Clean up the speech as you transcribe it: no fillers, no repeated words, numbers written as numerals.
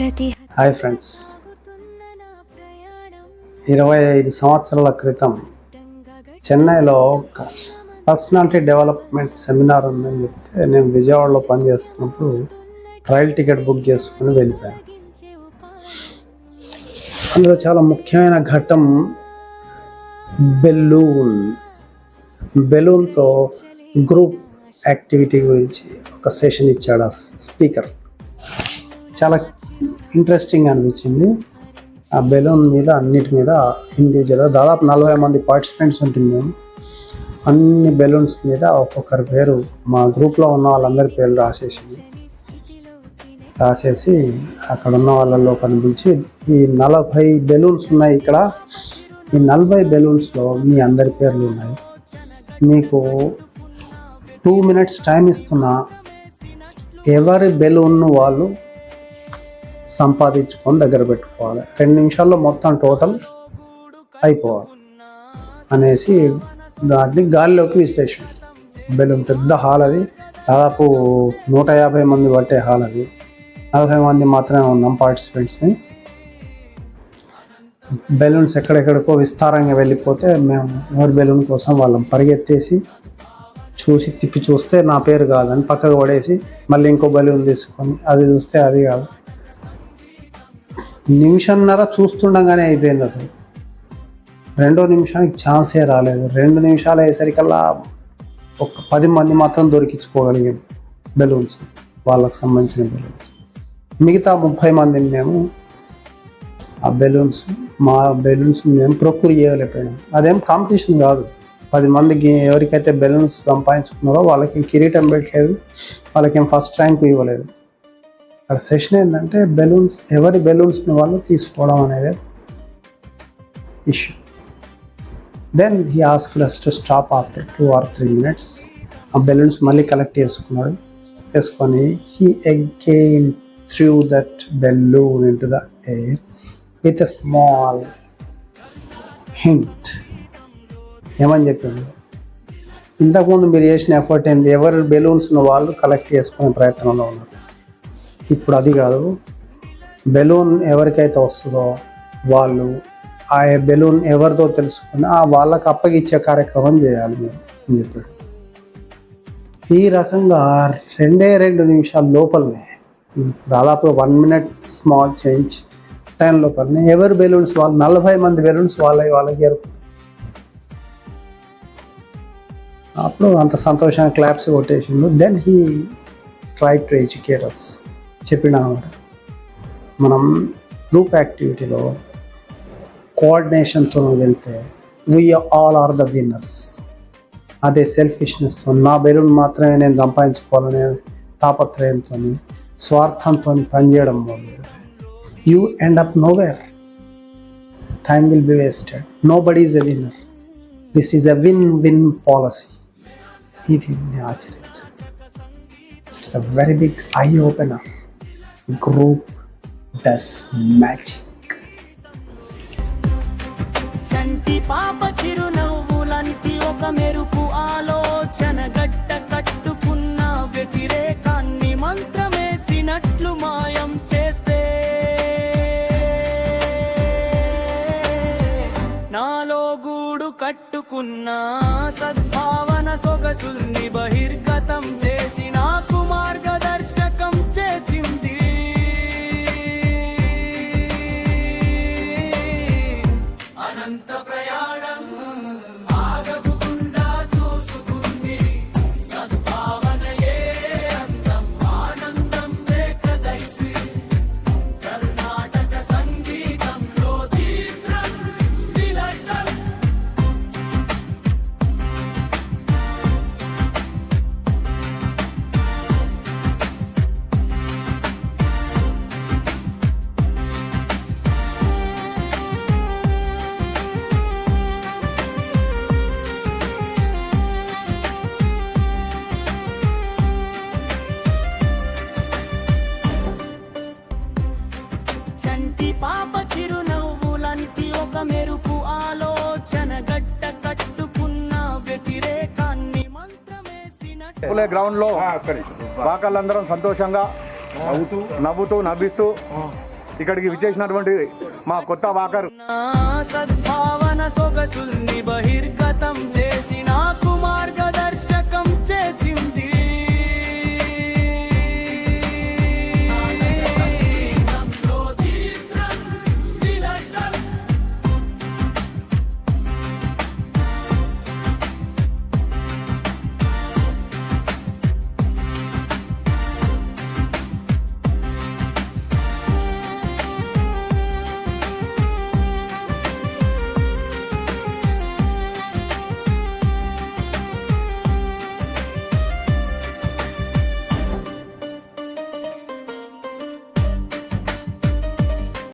Hi friends, 25 సంవత్సరాల క్రితం చెన్నైలో పర్సనాలిటీ డెవలప్మెంట్ సెమినార్ ఉందని చెప్తే నేను విజయవాడలో పనిచేస్తున్నప్పుడు రైల్ టికెట్ బుక్ చేసుకుని వెళ్ళిపోయాను. అందులో చాలా ముఖ్యమైన ఘట్టం బెలూన్తో గ్రూప్ యాక్టివిటీ గురించి ఒక సెషన్ ఇచ్చాడు ఆ స్పీకర్. చాలా ఇంట్రెస్టింగ్ అనిపించింది. ఆ బెలూన్ మీద అన్నిటి మీద ఇండివిజువల్గా దాదాపు 40 మంది పార్టిసిపెంట్స్ ఉంటుంది. మేము అన్ని బెలూన్స్ మీద ఒక్కొక్కరి పేరు, మా గ్రూప్లో ఉన్న వాళ్ళందరి పేర్లు రాసేసి అక్కడ ఉన్న వాళ్ళలో కనిపించి ఈ 40 బెలూన్స్ ఉన్నాయి ఇక్కడ, ఈ 40 బెలూన్స్లో మీ అందరి పేర్లు ఉన్నాయి, మీకు 2 minutes టైం ఇస్తున్నా, ఎవరి బెలూన్ను వాళ్ళు సంపాదించుకొని దగ్గర పెట్టుకోవాలి, 2 నిమిషాల్లో మొత్తం టోటల్ అయిపోవాలి అనేసి దాన్ని గాలిలోకి విశ్లేషణ. బెలూన్ పెద్ద హాల్, అది దాదాపు 150 మంది పట్టే హాల్. అది 40 మంది మాత్రమే ఉన్నాం పార్టిసిపెంట్స్ని. బెలూన్స్ ఎక్కడెక్కడికో విస్తారంగా వెళ్ళిపోతే మేము ఎవరి బెలూన్ కోసం వాళ్ళం పరిగెత్తేసి తిప్పి చూస్తే నా పేరు కాదని పక్కకు పడేసి మళ్ళీ ఇంకో బెలూన్ తీసుకొని అది చూస్తే అది కాదు. నిమిషంన్నర చూస్తుండగానే అయిపోయింది. అసలు 2వ నిమిషానికి ఛాన్సే రాలేదు. 2 నిమిషాలు అయ్యేసరికల్లా ఒక 10 మంది మాత్రం దొరికించుకోగలిగాడు బెలూన్స్, వాళ్ళకి సంబంధించిన బెలూన్స్. మిగతా 30 మందిని మేము మా బెలూన్స్ మేము ప్రొక్యూర్ చేయలేకపోయాం. అదేం కాంపిటీషన్ కాదు. 10 మందికి ఎవరికైతే బెలూన్స్ సంపాదించుకున్నారో వాళ్ళకి కిరీటం పెట్టలేదు, వాళ్ళకేం ఫస్ట్ ర్యాంక్ ఇవ్వలేదు. అక్కడ సెషన్ ఏంటంటే ఎవరి బెలూన్స్ని వాళ్ళు తీసుకోవడం అనేది issue. Then he asked us to stop after 2 or 3 minutes. ఆ బెలూన్స్ మళ్ళీ కలెక్ట్ చేసుకొని he again threw that balloon into the air with a small hint. ఏమని చెప్పాడు, ఇంతకుముందు మీరు చేసిన ఎఫర్ట్ ఏంది, ఎవరి బెలూన్స్ను వాళ్ళు కలెక్ట్ చేసుకునే ప్రయత్నంలో ఉన్నారు. ఇప్పుడు అది కాదు, బెలూన్ ఎవరికైతే వస్తుందో వాళ్ళు ఆ బెలూన్ ఎవరితో తెలుసుకుని వాళ్ళకి అప్పగిచ్చే కార్యక్రమం చేయాలి మీరు అని చెప్పాడు. ఈ రకంగా 2 నిమిషాల లోపలనే, దాదాపు 1 minute స్మాల్ చేంజ్ టైం లోపలనే ఎవరి బెలూన్స్ వాళ్ళు 40 మంది బెలూన్స్ వాళ్ళకి ఎరుకు. అప్పుడు అంత సంతోషంగా క్లాప్స్ కొట్టేసిండు. Then he try to educate us. చెప్పిన మనం గ్రూప్ యాక్టివిటీలో కోఆర్డినేషన్తో వెళ్తే we all are the winners. అదే సెల్ఫిష్నెస్తో, నా బెలూన్ మాత్రమే నేను సంపాదించుకోవాలనే తాపత్రయంతో, స్వార్థంతో పనిచేయడం మొదలు you end up nowhere. Time will be wasted. Nobody is a winner. This is a win policy. ఇది ఆచరించాలి. It's a very big eye opener. Group does magic. చంటి పాప చిరునవ్వులంటి ఒక మెరుపు ఆలోచన గడ్డ కట్టుకున్న వ్యతిరేకాన్ని మంత్రమేసినట్లు మాయం చేస్తే నాలో గూడు కట్టుకున్న సద్భావన సొగసుల్ని బహిర్గతం చేసి నాకు మార్గదర్శకం చేసింది. అనంత ప్రయాణం ఆగకుండా చూసుకుంది సద్భావనయే అందం ఆనందం రేఖదైసి కర్ణాటక సంగీతంలో తీవ్రం విలటం. చంటి పాప చిరునవ్వులంటి ఒక మెరుపు ఆలోచన గడ్డ కట్టుకున్న వ్యతిరేకాన్ని మంత్రమేసినట్టు గ్రౌండ్ లో వాకళ్ళందరం సంతోషంగా నవ్వుతూ నవ్విస్తూ ఇక్కడికి విచ్చేసినటువంటి మా కొత్త వాకర్ నా సద్భావన సొగసుల్ని బహిర్గ